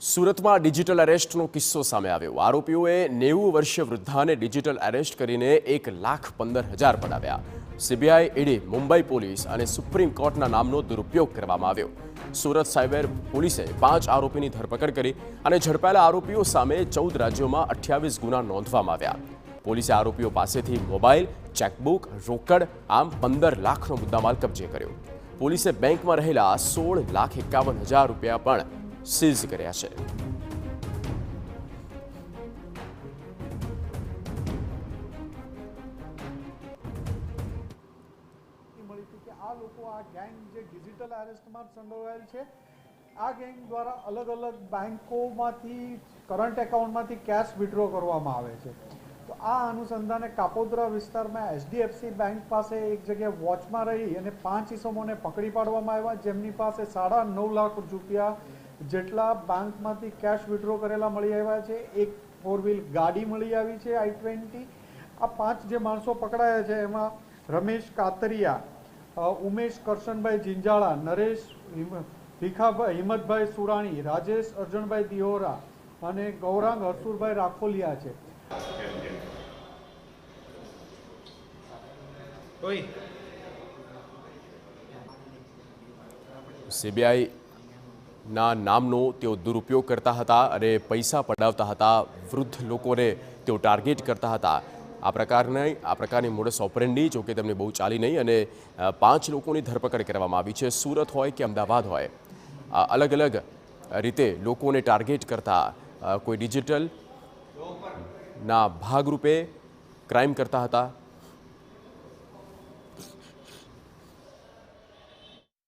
સુરતમાં ડિજિટલ અરેસ્ટનો કિસ્સો સામે આવ્યો। આરોપીઓએ 90 વર્ષીય વૃદ્ધાને ડિજિટલ અરેસ્ટ કરીને 1,15,000 પડાવ્યા। સીબીઆઈ ઈડી, મુંબઈ પોલીસ અને સુપ્રીમ કોર્ટના નામનો દુરુપયોગ કરવામાં આવ્યો। સુરત સાયબર પોલીસે 5 આરોપીની ધરપકડ કરી અને ઝડપાયેલા આરોપીઓ સામે 14 રાજ્યોમાં 28 ગુના નોંધવામાં આવ્યા। પોલીસે આરોપીઓ પાસેથી મોબાઈલ, ચેકબુક, રોકડ આમ 15 લાખનો મુદ્દામાલ કબજે કર્યો। પોલીસે બેંકમાં રહેલા 16,51,000 રૂપિયા પણ સીઝ કર્યા છે। આ લોકો આ ગેંગ જે ડિજિટલ અરેસ્ટમાં સંડોવાયેલ છે, આ ગેંગ દ્વારા અલગ અલગ બેંકોમાંથી કરંટ એકાઉન્ટમાંથી કેશ વિડ્રો કરવામાં આવે છે। તો આ અનુસંધાને કાપોદ્રા વિસ્તારમાં એચડીએફસી બેંક પાસે એક જગ્યાએ વોચમાં રહી અને 5 ઇસમોને પકડી પાડવામાં આવ્યા, જેમની પાસે 9.5 લાખ રૂપિયા જેટલા બેંકમાંથી કેશ વિડ્રો કરેલા મળી આવ્યા છે। એક 4 વ્હીલ ગાડી મળી આવી છે i20। આ 5 જે માણસો પકડાયા છે એમાં રમેશ કાતરિયા, ઉમેશ કરશનભાઈ જિંજાળા, નરેશ ભીખાભાઈ હિંમતભાઈ સુરાણી, રાજેશ અર્જુનભાઈ દિહોરા અને ગૌરાંગ હરસુરભાઈ રાખોલિયા છે। સીબીઆઈના નામનો તેઓ દુરુપયોગ કરતા હતા અને પૈસા પડાવતા હતા। વૃદ્ધ લોકોને તેઓ ટાર્ગેટ કરતા હતા। આ પ્રકારની મોડસ ઓપરેન્ડી જોકે તેમને બહુ ચાલી નહીં અને 5 લોકોની ધરપકડ કરવામાં આવી છે। સુરત હોય કે અમદાવાદ હોય, અલગ અલગ રીતે લોકોને ટાર્ગેટ કરતા, કોઈ ડિજિટલના ભાગરૂપે ક્રાઇમ કરતા હતા,